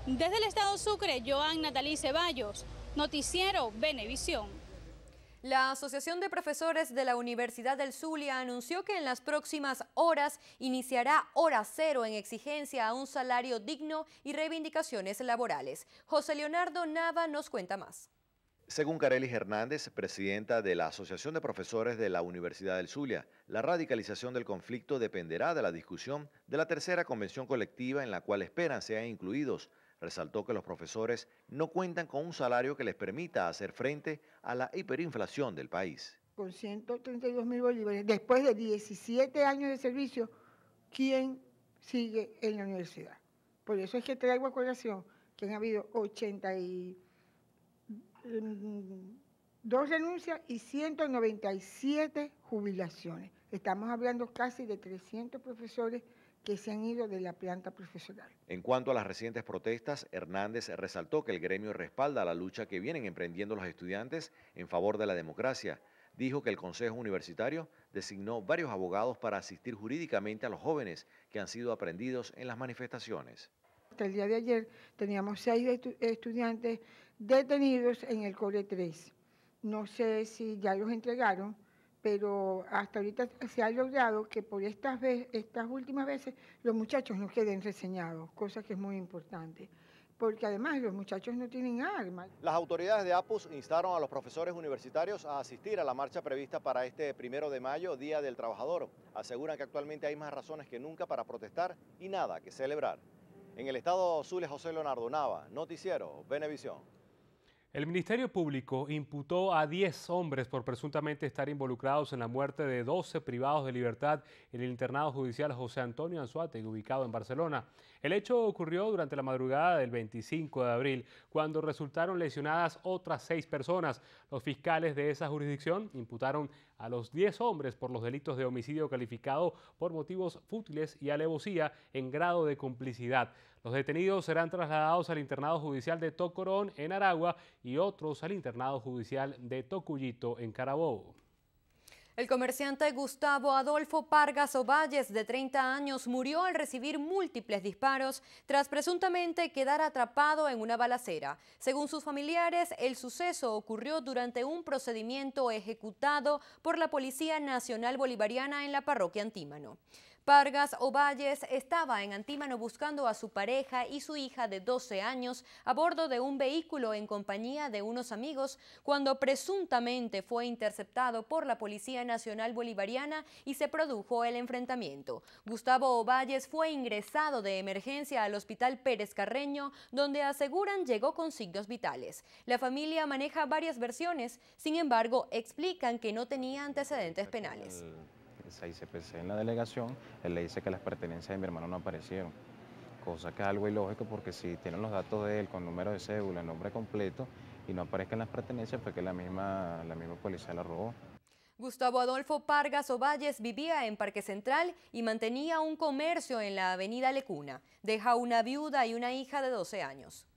Desde el estado Sucre, Joan Natalí Ceballos, Noticiero Venevisión. La Asociación de Profesores de la Universidad del Zulia anunció que en las próximas horas iniciará hora cero en exigencia a un salario digno y reivindicaciones laborales. José Leonardo Nava nos cuenta más. Según Carelis Hernández, presidenta de la Asociación de Profesores de la Universidad del Zulia, la radicalización del conflicto dependerá de la discusión de la tercera convención colectiva en la cual esperan sean incluidos. Resaltó que los profesores no cuentan con un salario que les permita hacer frente a la hiperinflación del país. Con 132.000 bolívares, después de 17 años de servicio, ¿quién sigue en la universidad? Por eso es que traigo a colación que han habido 82 renuncias y 197 jubilaciones. Estamos hablando casi de 300 profesores que se han ido de la planta profesional. En cuanto a las recientes protestas, Hernández resaltó que el gremio respalda la lucha que vienen emprendiendo los estudiantes en favor de la democracia. Dijo que el Consejo Universitario designó varios abogados para asistir jurídicamente a los jóvenes que han sido aprehendidos en las manifestaciones. Hasta el día de ayer teníamos 6 estudiantes detenidos en el Core 3. No sé si ya los entregaron, pero hasta ahorita se ha logrado que por estas últimas veces los muchachos no queden reseñados, cosa que es muy importante, porque además los muchachos no tienen armas. Las autoridades de APUS instaron a los profesores universitarios a asistir a la marcha prevista para este 1 de mayo, Día del Trabajador. Aseguran que actualmente hay más razones que nunca para protestar y nada que celebrar. En el estado Zulia, José Leonardo Nava, Noticiero Venevisión. El Ministerio Público imputó a 10 hombres por presuntamente estar involucrados en la muerte de 12 privados de libertad en el internado judicial José Antonio Anzoátegui, ubicado en Barcelona. El hecho ocurrió durante la madrugada del 25 de abril, cuando resultaron lesionadas otras 6 personas. Los fiscales de esa jurisdicción imputaron a los 10 hombres por los delitos de homicidio calificado por motivos fútiles y alevosía en grado de complicidad. Los detenidos serán trasladados al internado judicial de Tocorón, en Aragua, y otros al internado judicial de Tocuyito, en Carabobo. El comerciante Gustavo Adolfo Pargas Ovalles, de 30 años, murió al recibir múltiples disparos tras presuntamente quedar atrapado en una balacera. Según sus familiares, el suceso ocurrió durante un procedimiento ejecutado por la Policía Nacional Bolivariana en la parroquia Antímano. Pargas Ovalles estaba en Antímano buscando a su pareja y su hija de 12 años a bordo de un vehículo en compañía de unos amigos cuando presuntamente fue interceptado por la Policía Nacional Bolivariana y se produjo el enfrentamiento. Gustavo Ovalles fue ingresado de emergencia al Hospital Pérez Carreño, donde aseguran llegó con signos vitales. La familia maneja varias versiones, sin embargo, explican que no tenía antecedentes penales. El ICPC en la delegación, él le dice que las pertenencias de mi hermano no aparecieron, cosa que es algo ilógico porque si tienen los datos de él con número de cédula, nombre completo y no aparezcan las pertenencias fue que la misma policía la robó. Gustavo Adolfo Pargas Ovalles vivía en Parque Central y mantenía un comercio en la avenida Lecuna. Deja una viuda y una hija de 12 años.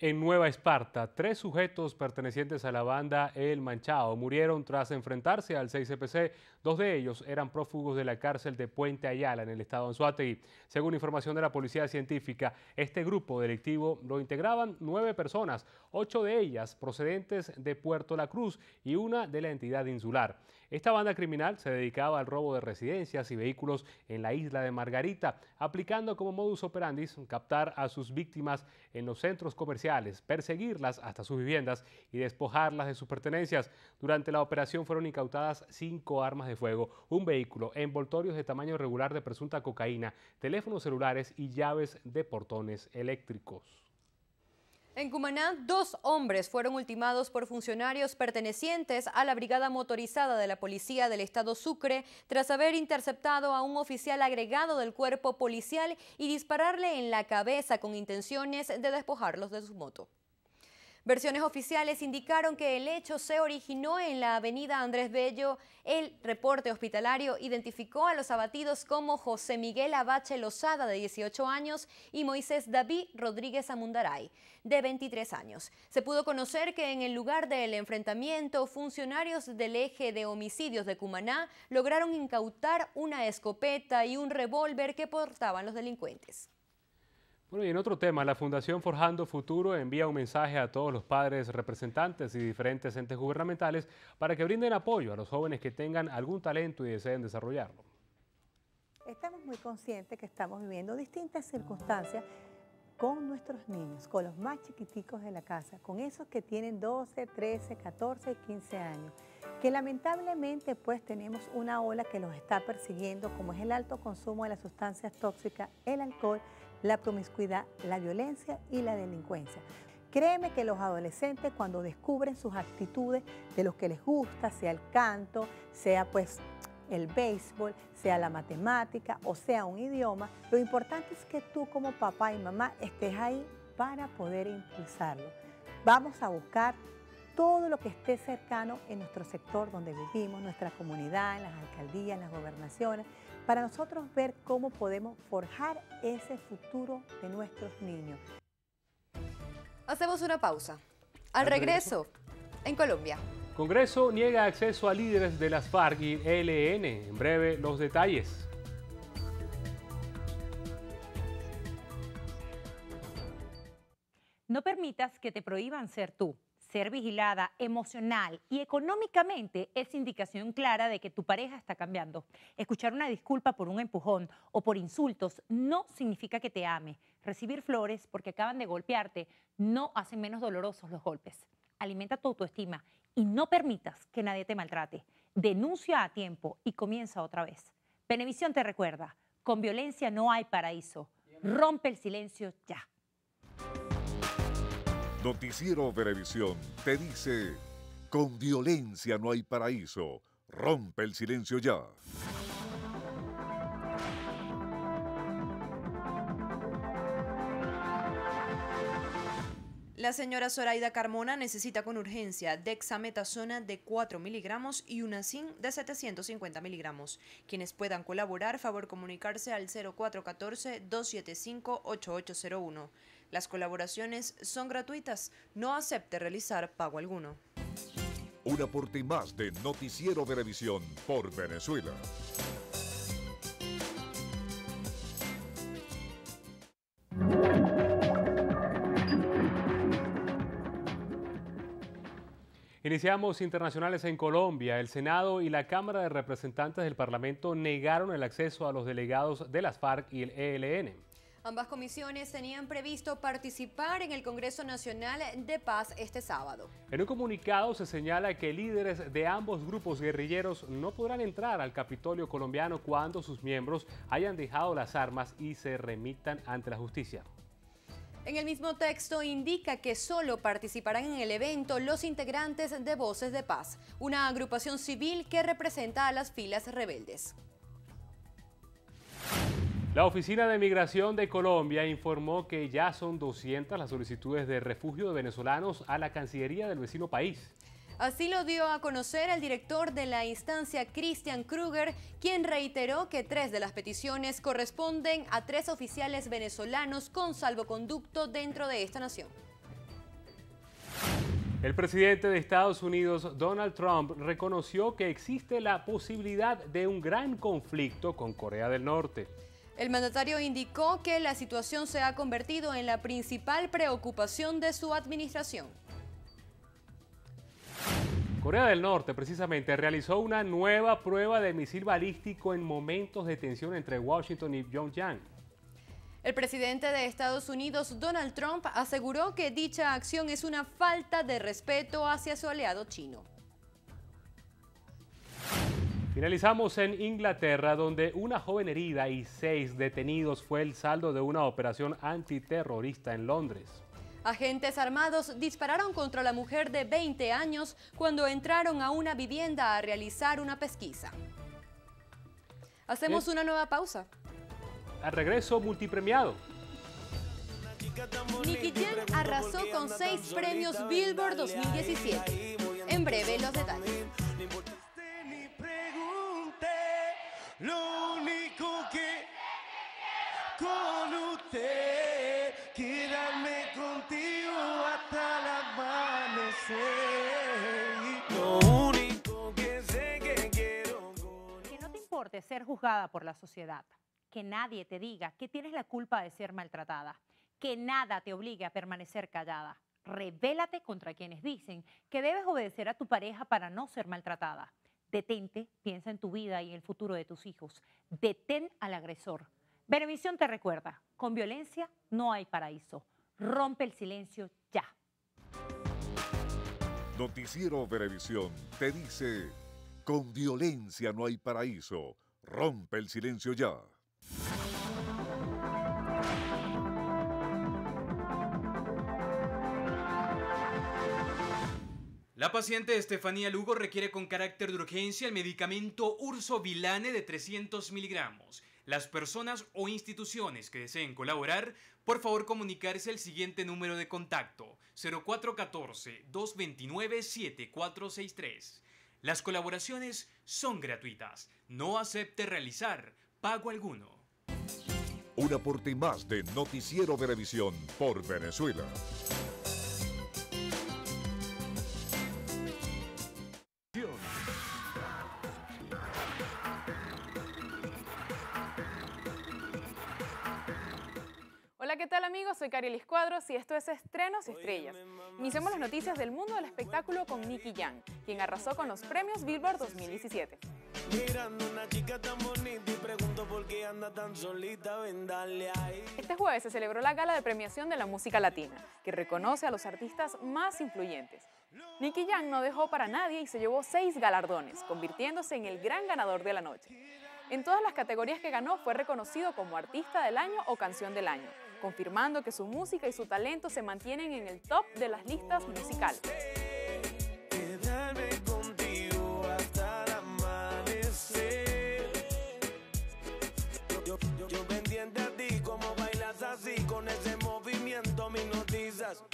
En Nueva Esparta, 3 sujetos pertenecientes a la banda El Manchao murieron tras enfrentarse al 6CPC. 2 de ellos eran prófugos de la cárcel de Puente Ayala en el estado Anzoátegui. Según información de la Policía Científica, este grupo delictivo lo integraban 9 personas, 8 de ellas procedentes de Puerto La Cruz y una de la entidad insular. Esta banda criminal se dedicaba al robo de residencias y vehículos en la isla de Margarita, aplicando como modus operandi captar a sus víctimas en los centros comerciales, perseguirlas hasta sus viviendas y despojarlas de sus pertenencias. Durante la operación fueron incautadas 5 armas de fuego, un vehículo, envoltorios de tamaño regular de presunta cocaína, teléfonos celulares y llaves de portones eléctricos. En Cumaná, 2 hombres fueron ultimados por funcionarios pertenecientes a la Brigada Motorizada de la Policía del Estado Sucre tras haber interceptado a un oficial agregado del cuerpo policial y dispararle en la cabeza con intenciones de despojarlos de su moto. Versiones oficiales indicaron que el hecho se originó en la avenida Andrés Bello. El reporte hospitalario identificó a los abatidos como José Miguel Abache Lozada, de 18 años, y Moisés David Rodríguez Amundaray, de 23 años. Se pudo conocer que en el lugar del enfrentamiento, funcionarios del eje de homicidios de Cumaná lograron incautar una escopeta y un revólver que portaban los delincuentes. Bueno, y en otro tema, la Fundación Forjando Futuro envía un mensaje a todos los padres, representantes y diferentes entes gubernamentales para que brinden apoyo a los jóvenes que tengan algún talento y deseen desarrollarlo. Estamos muy conscientes que estamos viviendo distintas circunstancias con nuestros niños, con los más chiquiticos de la casa, con esos que tienen 12, 13, 14 y 15 años, que lamentablemente pues tenemos una ola que los está persiguiendo, como es el alto consumo de las sustancias tóxicas, el alcohol, la promiscuidad, la violencia y la delincuencia. Créeme que los adolescentes, cuando descubren sus actitudes de lo que les gusta, sea el canto, sea pues el béisbol, sea la matemática o sea un idioma, lo importante es que tú como papá y mamá estés ahí para poder impulsarlo. Vamos a buscar todo lo que esté cercano en nuestro sector donde vivimos, nuestra comunidad, en las alcaldías, en las gobernaciones, para nosotros ver cómo podemos forjar ese futuro de nuestros niños. Hacemos una pausa. Al regreso, en Colombia. Congreso niega acceso a líderes de las FARC y ELN. En breve, los detalles. No permitas que te prohíban ser tú. Ser vigilada emocional y económicamente es indicación clara de que tu pareja está cambiando. Escuchar una disculpa por un empujón o por insultos no significa que te ame. Recibir flores porque acaban de golpearte no hace menos dolorosos los golpes. Alimenta tu autoestima y no permitas que nadie te maltrate. Denuncia a tiempo y comienza otra vez. Venevisión te recuerda, con violencia no hay paraíso. Rompe el silencio ya. Noticiero Venevisión te dice, con violencia no hay paraíso, rompe el silencio ya. La señora Zoraida Carmona necesita con urgencia dexametasona de 4 miligramos y una zinc de 750 miligramos. Quienes puedan colaborar, favor comunicarse al 0414-275-8801. Las colaboraciones son gratuitas, no acepte realizar pago alguno. Un aporte más de Noticiero Venevisión por Venezuela. Iniciamos internacionales en Colombia. El Senado y la Cámara de Representantes del Parlamento negaron el acceso a los delegados de las FARC y el ELN. Ambas comisiones tenían previsto participar en el Congreso Nacional de Paz este sábado. En un comunicado se señala que líderes de ambos grupos guerrilleros no podrán entrar al Capitolio colombiano cuando sus miembros hayan dejado las armas y se remitan ante la justicia. En el mismo texto indica que solo participarán en el evento los integrantes de Voces de Paz, una agrupación civil que representa a las filas rebeldes. La Oficina de Migración de Colombia informó que ya son 200 las solicitudes de refugio de venezolanos a la Cancillería del vecino país. Así lo dio a conocer el director de la instancia, Christian Kruger, quien reiteró que 3 de las peticiones corresponden a 3 oficiales venezolanos con salvoconducto dentro de esta nación. El presidente de Estados Unidos, Donald Trump, reconoció que existe la posibilidad de un gran conflicto con Corea del Norte. El mandatario indicó que la situación se ha convertido en la principal preocupación de su administración. Corea del Norte, precisamente, realizó una nueva prueba de misil balístico en momentos de tensión entre Washington y Pyongyang. El presidente de Estados Unidos, Donald Trump, aseguró que dicha acción es una falta de respeto hacia su aliado chino. Finalizamos en Inglaterra, donde una joven herida y 6 detenidos fue el saldo de una operación antiterrorista en Londres. Agentes armados dispararon contra la mujer de 20 años cuando entraron a una vivienda a realizar una pesquisa. Hacemos una nueva pausa. Al regreso, multipremiado. Nicky Jam arrasó con 6 premios Billboard 2017. En breve, los detalles. Lo único que con usted, quedarme contigo hasta el amanecer. Lo único que sé que quiero. Que no te importe ser juzgada por la sociedad. Que nadie te diga que tienes la culpa de ser maltratada. Que nada te obligue a permanecer callada. Rebélate contra quienes dicen que debes obedecer a tu pareja para no ser maltratada. Detente, piensa en tu vida y en el futuro de tus hijos. Detén al agresor. Venevisión te recuerda, con violencia no hay paraíso. Rompe el silencio ya. Noticiero Venevisión te dice, con violencia no hay paraíso. Rompe el silencio ya. La paciente Estefanía Lugo requiere con carácter de urgencia el medicamento Ursovilane de 300 miligramos. Las personas o instituciones que deseen colaborar, por favor comunicarse al siguiente número de contacto, 0414-229-7463. Las colaboraciones son gratuitas. No acepte realizar pago alguno. Un aporte más de Noticiero Venevisión por Venezuela. Hola, ¿qué tal amigos? Soy Carielis Cuadros y esto es Estrenos y Estrellas. Iniciamos las noticias del mundo del espectáculo con Nicky Jam, quien arrasó con los premios Billboard 2017. Este jueves se celebró la gala de premiación de la música latina, que reconoce a los artistas más influyentes. Nicky Jam no dejó para nadie y se llevó 6 galardones, convirtiéndose en el gran ganador de la noche. En todas las categorías que ganó fue reconocido como Artista del Año o Canción del Año, confirmando que su música y su talento se mantienen en el top de las listas musicales. Yo pendiente a ti, como bailas así, con ese movimiento me hipnotizas.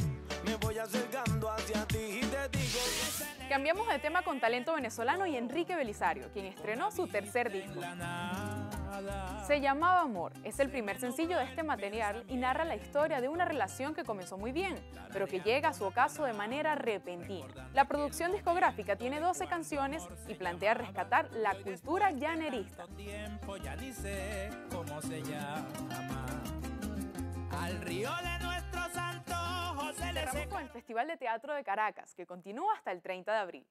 Me voy acercando hacia ti y te digo que... Cambiamos de tema con talento venezolano y Enrique Belisario, quien estrenó su tercer disco. Se llamaba Amor, es el primer sencillo de este material y narra la historia de una relación que comenzó muy bien, pero que llega a su ocaso de manera repentina. La producción discográfica tiene 12 canciones y plantea rescatar la cultura llanerista. Al río de nuestros antojos se le Cerramos con el Festival de Teatro de Caracas, que continúa hasta el 30 de abril.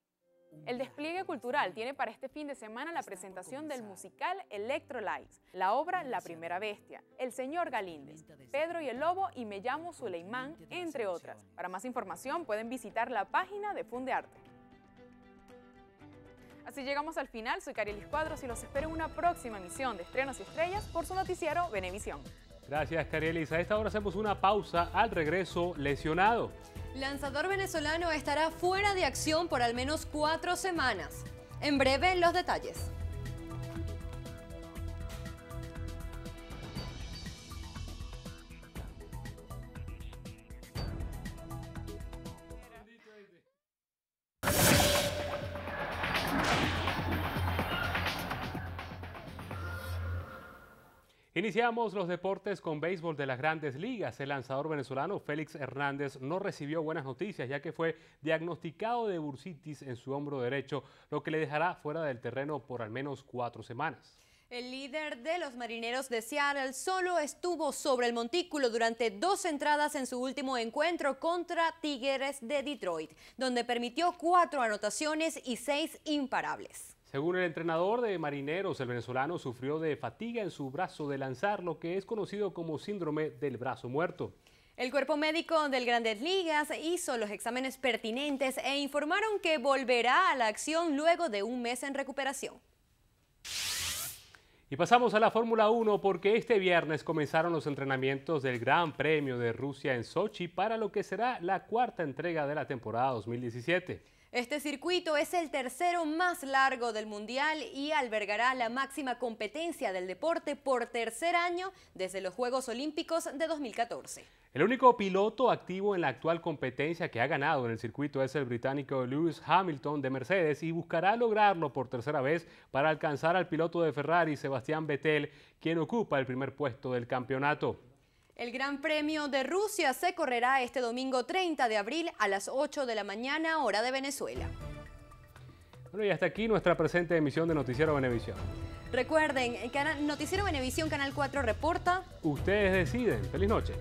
El despliegue cultural tiene para este fin de semana la presentación del musical Electrolytes, la obra La Primera Bestia, El Señor Galíndez, Pedro y el Lobo y Me llamo Suleimán, entre otras. Para más información pueden visitar la página de Fundearte. Así llegamos al final, soy Carielis Cuadros y los espero en una próxima emisión de Estrenos y Estrellas por su noticiero Venevisión. Gracias, Carielis. A esta hora hacemos una pausa. Al regreso, lesionado. Lanzador venezolano estará fuera de acción por al menos 4 semanas. En breve, los detalles. Iniciamos los deportes con béisbol de las Grandes Ligas. El lanzador venezolano Félix Hernández no recibió buenas noticias, ya que fue diagnosticado de bursitis en su hombro derecho, lo que le dejará fuera del terreno por al menos 4 semanas. El líder de los Marineros de Seattle solo estuvo sobre el montículo durante 2 entradas en su último encuentro contra Tigres de Detroit, donde permitió 4 anotaciones y 6 imparables. Según el entrenador de Marineros, el venezolano sufrió de fatiga en su brazo de lanzar, lo que es conocido como síndrome del brazo muerto. El cuerpo médico del Grandes Ligas hizo los exámenes pertinentes e informaron que volverá a la acción luego de 1 mes en recuperación. Y pasamos a la Fórmula 1 porque este viernes comenzaron los entrenamientos del Gran Premio de Rusia en Sochi para lo que será la 4ª entrega de la temporada 2017. Este circuito es el tercero más largo del mundial y albergará la máxima competencia del deporte por 3er año desde los Juegos Olímpicos de 2014. El único piloto activo en la actual competencia que ha ganado en el circuito es el británico Lewis Hamilton de Mercedes y buscará lograrlo por 3ª vez para alcanzar al piloto de Ferrari, Sebastián Vettel, quien ocupa el primer puesto del campeonato. El Gran Premio de Rusia se correrá este domingo 30 de abril a las 8 de la mañana, hora de Venezuela. Bueno, y hasta aquí nuestra presente emisión de Noticiero Venevisión. Recuerden, Noticiero Venevisión Canal 4 reporta. Ustedes deciden. Feliz noche.